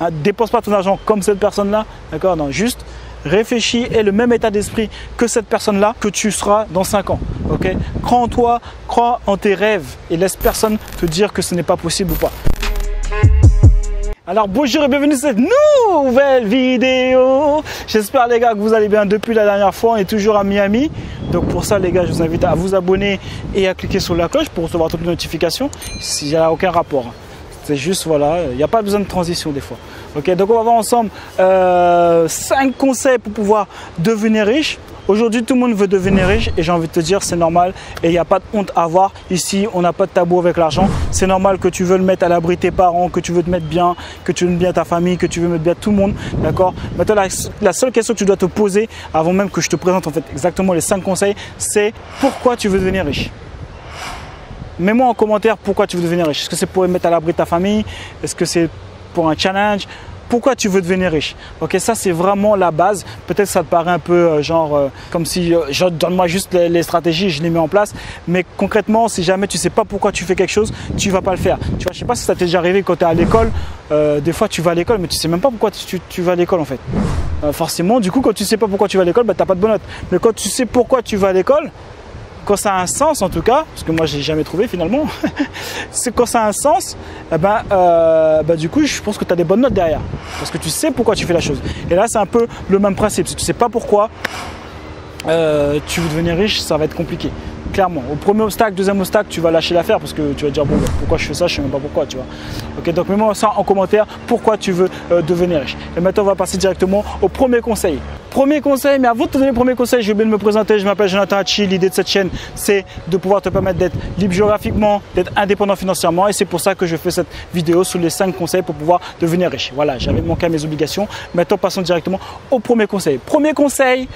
Hein, dépense pas ton argent comme cette personne-là, d'accord? Non, juste réfléchis et le même état d'esprit que cette personne-là que tu seras dans 5 ans. Ok? Crois en toi, crois en tes rêves et laisse personne te dire que ce n'est pas possible ou pas. Alors bonjour et bienvenue sur cette nouvelle vidéo. J'espère les gars que vous allez bien. Depuis la dernière fois, on est toujours à Miami. Donc pour ça les gars, je vous invite à vous abonner et à cliquer sur la cloche pour recevoir toutes les notifications. S'il n'y a aucun rapport. C'est juste, voilà, il n'y a pas besoin de transition des fois. Ok, donc on va voir ensemble 5 conseils pour pouvoir devenir riche. Aujourd'hui, tout le monde veut devenir riche et j'ai envie de te dire, c'est normal et il n'y a pas de honte à avoir. Ici, on n'a pas de tabou avec l'argent. C'est normal que tu veux le mettre à l'abri de tes parents, que tu veux te mettre bien, que tu veux mettre bien ta famille, que tu veux mettre bien tout le monde. D'accord? Maintenant, la seule question que tu dois te poser avant même que je te présente en fait exactement les 5 conseils, c'est pourquoi tu veux devenir riche? Mets-moi en commentaire pourquoi tu veux devenir riche. Est-ce que c'est pour mettre à l'abri de ta famille? Est-ce que c'est pour un challenge? Pourquoi tu veux devenir riche? Ok, ça c'est vraiment la base. Peut-être que ça te paraît un peu comme si donne-moi juste les stratégies, je les mets en place. Mais concrètement, si jamais tu ne sais pas pourquoi tu fais quelque chose, tu ne vas pas le faire. Tu vois, je ne sais pas si ça t'est déjà arrivé quand tu es à l'école. Des fois, tu vas à l'école, mais tu ne sais même pas pourquoi tu vas à l'école en fait. Forcément, du coup, quand tu ne sais pas pourquoi tu vas à l'école, tu n'as pas de bonne note. Mais quand tu sais pourquoi tu vas à l'école, quand ça a un sens en tout cas, parce que moi je n'ai jamais trouvé finalement, c'est quand ça a un sens, du coup je pense que tu as des bonnes notes derrière. Parce que tu sais pourquoi tu fais la chose. Et là c'est un peu le même principe. Si tu ne sais pas pourquoi tu veux devenir riche, ça va être compliqué. Clairement, au premier obstacle, deuxième obstacle, tu vas lâcher l'affaire parce que tu vas dire bon, pourquoi je fais ça, je ne sais même pas pourquoi, tu vois. Ok, donc mets-moi ça en commentaire, pourquoi tu veux devenir riche. Et maintenant, on va passer directement au premier conseil. Premier conseil, mais avant de te donner le premier conseil, j'ai oublié de me présenter. Je m'appelle Jonathan Hachi. L'idée de cette chaîne, c'est de pouvoir te permettre d'être libre géographiquement, d'être indépendant financièrement. Et c'est pour ça que je fais cette vidéo sur les 5 conseils pour pouvoir devenir riche. Voilà, j'avais manqué à mes obligations. Maintenant, passons directement au premier conseil. Premier conseil,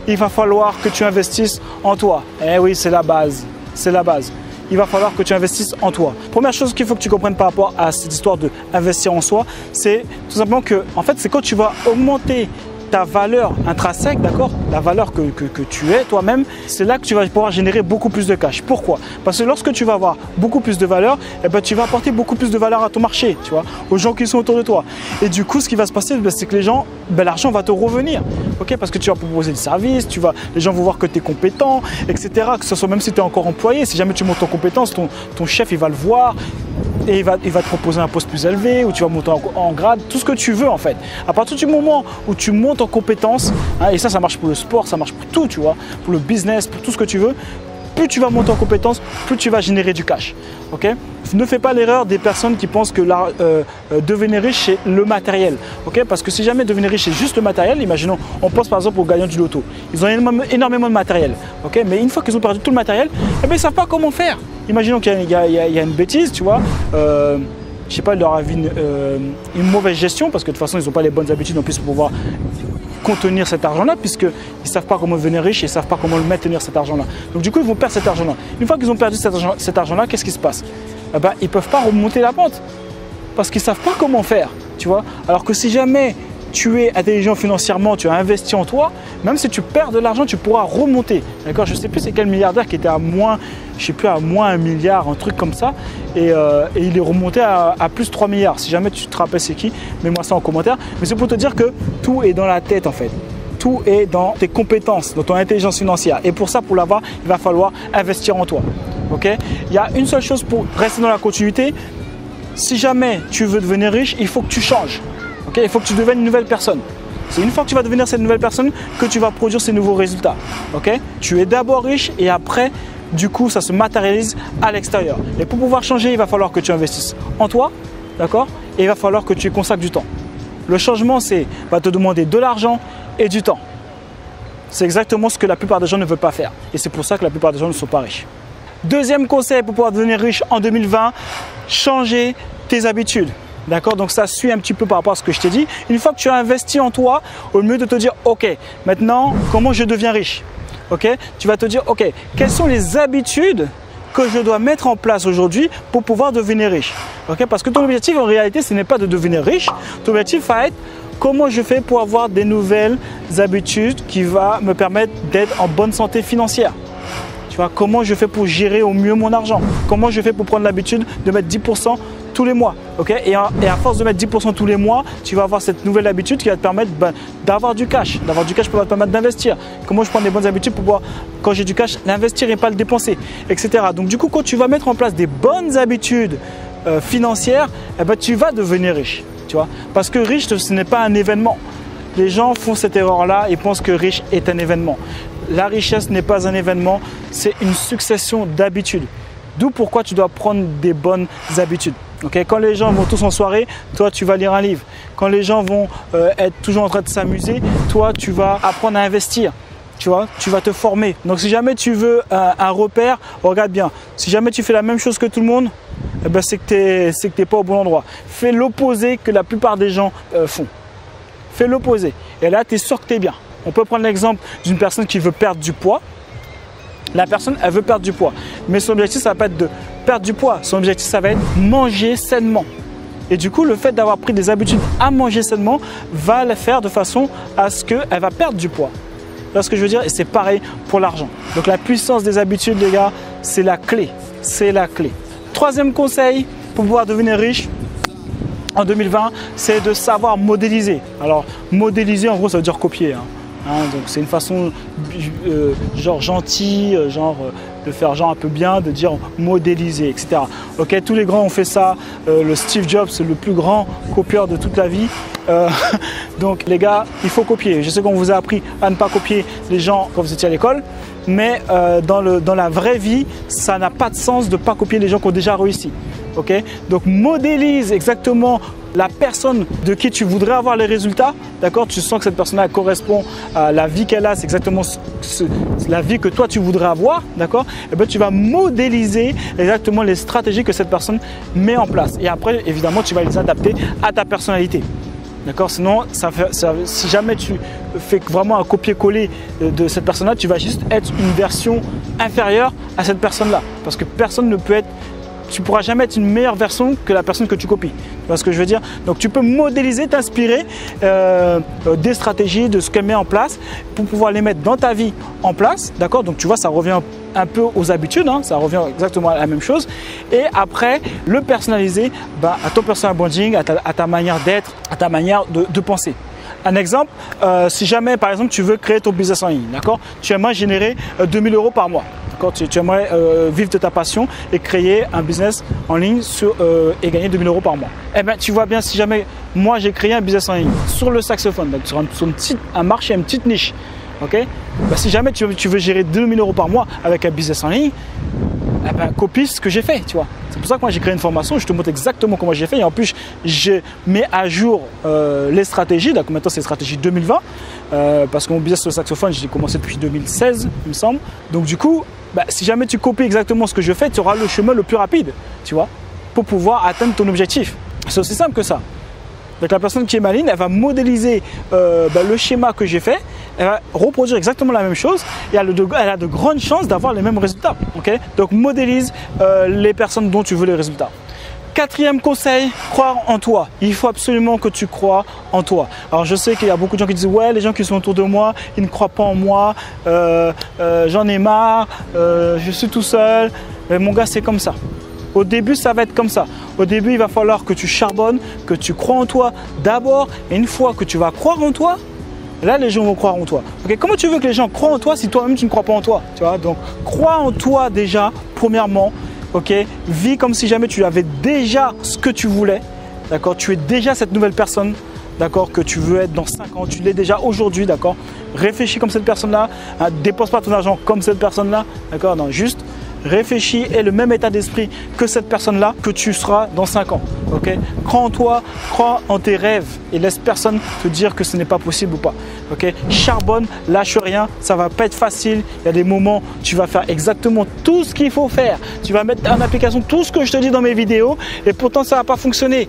il va falloir que tu investisses en toi. Eh oui, c'est la base. C'est la base. Il va falloir que tu investisses en toi. Première chose qu'il faut que tu comprennes par rapport à cette histoire d'investir en soi, c'est tout simplement que, en fait, c'est quand tu vas augmenter ta valeur intrinsèque, d'accord, la valeur que tu es toi-même, c'est là que tu vas pouvoir générer beaucoup plus de cash. Pourquoi? Parce que lorsque tu vas avoir beaucoup plus de valeur, tu vas apporter beaucoup plus de valeur à ton marché, tu vois, aux gens qui sont autour de toi. Et du coup, ce qui va se passer, c'est que les gens, l'argent va te revenir, ok, parce que tu vas proposer des services, les gens vont voir que tu es compétent, etc. Que ce soit même si tu es encore employé, si jamais tu montes en compétence, ton chef, il va le voir. Et il va te proposer un poste plus élevé, ou tu vas monter en grade, tout ce que tu veux en fait. À partir du moment où tu montes en compétences, hein, et ça marche pour le sport, ça marche pour tout, tu vois, pour le business, pour tout ce que tu veux, plus tu vas monter en compétences, plus tu vas générer du cash. Ok? Ne fais pas l'erreur des personnes qui pensent que devenir riche, c'est le matériel. Okay? Parce que si jamais devenir riche, c'est juste le matériel, imaginons, on pense par exemple aux gagnants du loto. Ils ont énormément de matériel. Okay? Mais une fois qu'ils ont perdu tout le matériel, ils ne savent pas comment faire. Imaginons qu'il y a une bêtise, tu vois. Je sais pas, il leur arrive une mauvaise gestion parce que de toute façon, ils n'ont pas les bonnes habitudes en plus pour pouvoir contenir cet argent-là, puisqu'ils ne savent pas comment devenir riche et ils ne savent pas comment le maintenir cet argent-là. Donc du coup, ils vont perdre cet argent-là. Une fois qu'ils ont perdu cet argent-là, qu'est-ce qui se passe? Ils ne peuvent pas remonter la pente parce qu'ils ne savent pas comment faire, tu vois. Alors que si jamais tu es intelligent financièrement, tu as investi en toi, même si tu perds de l'argent, tu pourras remonter. D'accord? Je ne sais plus c'est quel milliardaire qui était à moins, je sais plus, à moins 1 milliard, un truc comme ça. Et il est remonté à plus de 3 milliards. Si jamais tu te rappelles c'est qui, mets-moi ça en commentaire. Mais c'est pour te dire que tout est dans la tête en fait. Tout est dans tes compétences, dans ton intelligence financière. Et pour ça, pour l'avoir, il va falloir investir en toi. Okay? Il y a une seule chose pour rester dans la continuité. Si jamais tu veux devenir riche, il faut que tu changes. Okay? Il faut que tu deviennes une nouvelle personne. C'est une fois que tu vas devenir cette nouvelle personne que tu vas produire ces nouveaux résultats. Okay? Tu es d'abord riche et après, du coup, ça se matérialise à l'extérieur. Et pour pouvoir changer, il va falloir que tu investisses en toi, d'accord? Et il va falloir que tu y consacres du temps. Le changement, va te demander de l'argent et du temps. C'est exactement ce que la plupart des gens ne veulent pas faire. Et c'est pour ça que la plupart des gens ne sont pas riches. Deuxième conseil pour pouvoir devenir riche en 2020, changer tes habitudes. D'accord? Donc ça suit un petit peu par rapport à ce que je t'ai dit. Une fois que tu as investi en toi, au lieu de te dire « Ok, maintenant, comment je deviens riche ?» Ok? Tu vas te dire « Ok, quelles sont les habitudes que je dois mettre en place aujourd'hui pour pouvoir devenir riche ?» Ok? Parce que ton objectif, en réalité, ce n'est pas de devenir riche. Ton objectif va être comment je fais pour avoir des nouvelles habitudes qui vont me permettre d'être en bonne santé financière. Tu vois, comment je fais pour gérer au mieux mon argent? Comment je fais pour prendre l'habitude de mettre 10% tous les mois. Okay, et à force de mettre 10% tous les mois, tu vas avoir cette nouvelle habitude qui va te permettre d'avoir du cash. D'avoir du cash pour te permettre d'investir. Comment je prends des bonnes habitudes pour pouvoir, quand j'ai du cash, l'investir et pas le dépenser, etc. Donc du coup, quand tu vas mettre en place des bonnes habitudes financières, eh ben, tu vas devenir riche. Tu vois, parce que riche, ce n'est pas un événement. Les gens font cette erreur-là et pensent que riche est un événement. La richesse n'est pas un événement, c'est une succession d'habitudes. D'où pourquoi tu dois prendre des bonnes habitudes. Okay? Quand les gens vont tous en soirée, toi tu vas lire un livre. Quand les gens vont être toujours en train de s'amuser, toi tu vas apprendre à investir. Tu vois, tu vas te former. Donc si jamais tu veux un repère, regarde bien. Si jamais tu fais la même chose que tout le monde, eh ben, c'est que tu n'es pas au bon endroit. Fais l'opposé que la plupart des gens font. Fais l'opposé. Et là, tu es sûr que tu es bien. On peut prendre l'exemple d'une personne qui veut perdre du poids. La personne, elle veut perdre du poids. Mais son objectif, ça va pas être de perdre du poids. Son objectif, ça va être manger sainement. Et du coup, le fait d'avoir pris des habitudes à manger sainement va la faire de façon à ce qu'elle va perdre du poids. C'est ce que je veux dire. Et c'est pareil pour l'argent. Donc la puissance des habitudes, les gars, c'est la clé. C'est la clé. Troisième conseil pour pouvoir devenir riche en 2020, c'est de savoir modéliser. Alors, modéliser, en gros, ça veut dire copier. Donc, c'est une façon genre gentille, de faire genre un peu bien, de dire modéliser, etc. Ok, tous les grands ont fait ça. Le Steve Jobs, c'est le plus grand copieur de toute la vie. Donc, les gars, il faut copier. Je sais qu'on vous a appris à ne pas copier les gens quand vous étiez à l'école. Mais dans la vraie vie, ça n'a pas de sens de ne pas copier les gens qui ont déjà réussi. Okay? Donc modélise exactement la personne de qui tu voudrais avoir les résultats. D'accord? Tu sens que cette personne-là correspond à la vie qu'elle a, c'est exactement la vie que toi tu voudrais avoir. D'accord? Et bien tu vas modéliser exactement les stratégies que cette personne met en place. Et après, évidemment, tu vas les adapter à ta personnalité. D'accord? Sinon, si jamais tu fais vraiment un copier-coller de cette personne-là, tu vas juste être une version inférieure à cette personne-là. Parce que personne ne peut être, tu ne pourras jamais être une meilleure version que la personne que tu copies. Tu vois ce que je veux dire? Donc tu peux modéliser, t'inspirer des stratégies, de ce qu'elle met en place pour pouvoir les mettre dans ta vie en place. D'accord? Donc tu vois, ça revient un peu aux habitudes, ça revient exactement à la même chose. Et après, le personnaliser à ton personal branding, à ta manière d'être, à ta manière de penser. Un exemple, si jamais par exemple tu veux créer ton business en ligne, d'accord? Tu aimerais générer 2000 € par mois. Tu aimerais vivre de ta passion et créer un business en ligne et gagner 2000 € par mois. Eh bien, tu vois bien, si jamais moi j'ai créé un business en ligne sur le saxophone, donc sur un marché, une petite niche, ok? Si jamais tu veux gérer 2000 € par mois avec un business en ligne, eh ben, copie ce que j'ai fait, tu vois. C'est pour ça que moi j'ai créé une formation, je te montre exactement comment j'ai fait et en plus je mets à jour les stratégies. Donc maintenant c'est stratégie 2020 parce que mon business sur le saxophone j'ai commencé depuis 2016 il me semble. Donc du coup, si jamais tu copies exactement ce que je fais, tu auras le chemin le plus rapide, tu vois, pour pouvoir atteindre ton objectif. C'est aussi simple que ça. Donc la personne qui est maligne, elle va modéliser le schéma que j'ai fait, elle va reproduire exactement la même chose et elle a de grandes chances d'avoir les mêmes résultats. Okay? Donc modélise les personnes dont tu veux les résultats. Quatrième conseil, croire en toi. Il faut absolument que tu crois en toi. Alors je sais qu'il y a beaucoup de gens qui disent ouais, les gens qui sont autour de moi, ils ne croient pas en moi, j'en ai marre, je suis tout seul. Mais mon gars, c'est comme ça. Au début, ça va être comme ça. Au début, il va falloir que tu charbonnes, que tu crois en toi d'abord. Et une fois que tu vas croire en toi, là, les gens vont croire en toi. Okay? Comment tu veux que les gens croient en toi si toi-même, tu ne crois pas en toi? Tu vois? Donc, crois en toi déjà, premièrement. Okay? Vis comme si jamais tu avais déjà ce que tu voulais. D'accord? Tu es déjà cette nouvelle personne. D'accord, que tu veux être dans 5 ans, tu l'es déjà aujourd'hui, d'accord? Réfléchis comme cette personne-là, dépense pas ton argent comme cette personne-là, d'accord? Non, juste réfléchis et le même état d'esprit que cette personne-là que tu seras dans 5 ans, ok? Crois en toi, crois en tes rêves et laisse personne te dire que ce n'est pas possible ou pas, ok? Charbonne, lâche rien, ça va pas être facile, il y a des moments tu vas faire exactement tout ce qu'il faut faire, tu vas mettre en application tout ce que je te dis dans mes vidéos et pourtant ça va pas fonctionner.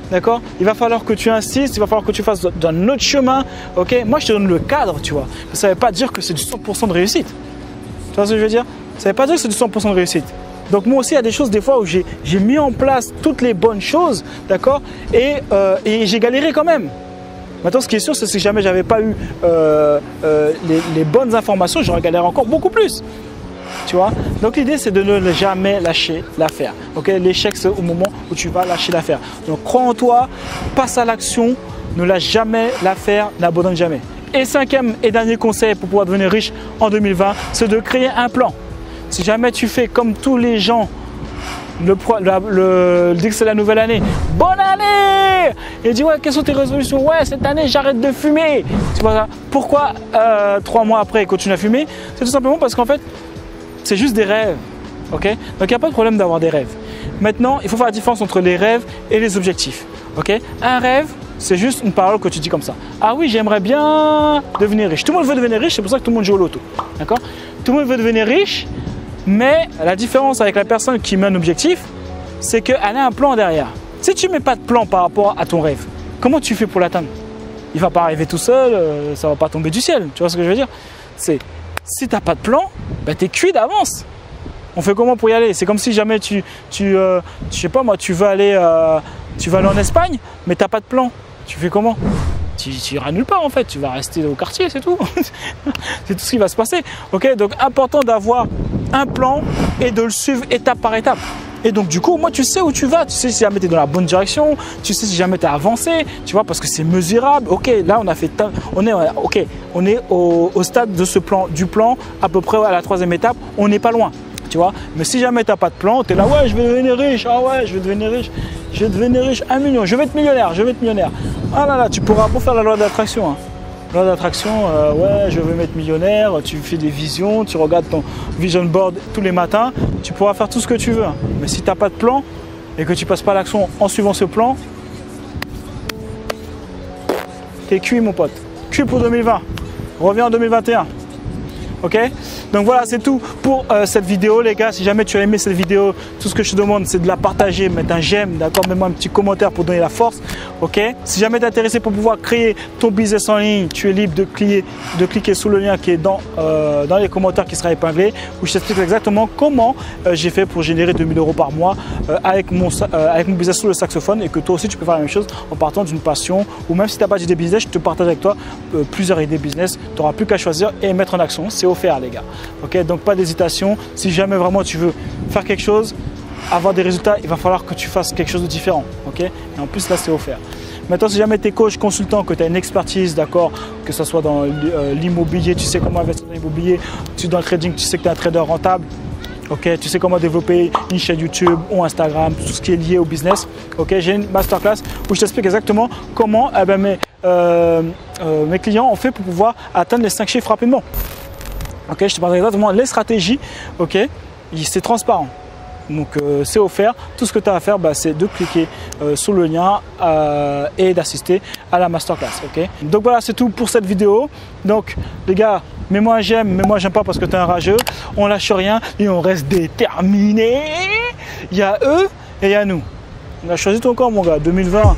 D'accord? Il va falloir que tu insistes, il va falloir que tu fasses d'un autre chemin. Ok? Moi, je te donne le cadre, tu vois. Ça ne veut pas dire que c'est du 100% de réussite. Tu vois ce que je veux dire? Ça ne veut pas dire que c'est du 100% de réussite. Donc, moi aussi, il y a des choses, des fois, où j'ai mis en place toutes les bonnes choses, d'accord? Et j'ai galéré quand même. Maintenant, ce qui est sûr, c'est que si jamais je n'avais pas eu les bonnes informations, j'aurais galéré encore beaucoup plus. Tu vois? Donc l'idée c'est de ne jamais lâcher l'affaire. Ok? L'échec c'est au moment où tu vas lâcher l'affaire. Donc crois en toi, passe à l'action, ne lâche jamais l'affaire, n'abandonne jamais. Et cinquième et dernier conseil pour pouvoir devenir riche en 2020, c'est de créer un plan. Si jamais tu fais comme tous les gens, dès que c'est la nouvelle année, bonne année! Et dis ouais, quelles sont tes résolutions? Ouais, cette année j'arrête de fumer. Tu vois ça? Pourquoi 3 mois après il continue à fumer? C'est tout simplement parce qu'en fait, c'est juste des rêves. Ok? Donc il n'y a pas de problème d'avoir des rêves. Maintenant, il faut faire la différence entre les rêves et les objectifs. Ok? Un rêve, c'est juste une parole que tu dis comme ça. Ah oui, j'aimerais bien devenir riche. Tout le monde veut devenir riche, c'est pour ça que tout le monde joue au loto. D'accord? Tout le monde veut devenir riche, mais la différence avec la personne qui met un objectif, c'est qu'elle a un plan derrière. Si tu ne mets pas de plan par rapport à ton rêve, comment tu fais pour l'atteindre? Il ne va pas arriver tout seul, ça ne va pas tomber du ciel. Tu vois ce que je veux dire? Si tu n'as pas de plan, ben, tu es cuit d'avance. On fait comment pour y aller? C'est comme si jamais je sais pas moi, tu vas aller en Espagne, mais tu n'as pas de plan. Tu fais comment? Tu iras nulle part en fait, tu vas rester au quartier, c'est tout. C'est tout ce qui va se passer. Ok, donc important d'avoir un plan et de le suivre étape par étape. Et donc du coup, moi tu sais où tu vas, tu sais si jamais tu es dans la bonne direction, tu sais si jamais tu as avancé, tu vois, parce que c'est mesurable. Ok, là on est au stade de ce plan, du plan, à peu près à la 3e étape, on n'est pas loin. Tu vois, mais si jamais tu n'as pas de plan, tu es là, ouais, je vais devenir riche, ah ouais, je vais devenir riche, 1 million, je vais être millionnaire, Ah là là, tu pourras pas faire la loi d'attraction. Hein. Loi d'attraction, ouais, je veux m'être millionnaire, tu fais des visions, tu regardes ton vision board tous les matins, tu pourras faire tout ce que tu veux. Hein. Mais si tu n'as pas de plan et que tu passes pas à l'action en suivant ce plan, tu es cuit mon pote. Cuit pour 2020. Reviens en 2021. Ok, donc voilà, c'est tout pour cette vidéo les gars. Si jamais tu as aimé cette vidéo, tout ce que je te demande c'est de la partager, mettre un j'aime, d'accord, mets-moi un petit commentaire pour donner la force. Ok, si jamais tu es intéressé pour pouvoir créer ton business en ligne, tu es libre de cliquer sous le lien qui est dans les commentaires qui sera épinglé, où je t'explique exactement comment j'ai fait pour générer 2000 € par mois avec mon business sur le saxophone, et que toi aussi tu peux faire la même chose en partant d'une passion, ou même si tu n'as pas d'idée business, je te partage avec toi plusieurs idées business. Tu n'auras plus qu'à choisir et mettre en action. C'est offert les gars. Ok, donc pas d'hésitation. Si jamais vraiment tu veux faire quelque chose, avoir des résultats, il va falloir que tu fasses quelque chose de différent. Ok, et en plus là c'est offert. Maintenant, si jamais tu es coach, consultant, que tu as une expertise, d'accord, que ce soit dans l'immobilier, tu sais comment investir dans l'immobilier, dans le trading, tu sais que tu es un trader rentable, ok, tu sais comment développer une chaîne YouTube ou Instagram, tout ce qui est lié au business. Ok, j'ai une masterclass où je t'explique exactement comment mes clients ont fait pour pouvoir atteindre les 5 chiffres rapidement. Ok, je te parle exactement les stratégies. Ok, c'est transparent. Donc c'est offert. Tout ce que tu as à faire, c'est de cliquer sur le lien et d'assister à la masterclass. Ok, donc voilà, c'est tout pour cette vidéo. Donc les gars, mets-moi un j'aime, mets-moi j'aime pas parce que tu es un rageux. On lâche rien et on reste déterminé. Il y a eux et il y a nous. On a choisi ton camp mon gars, 2020.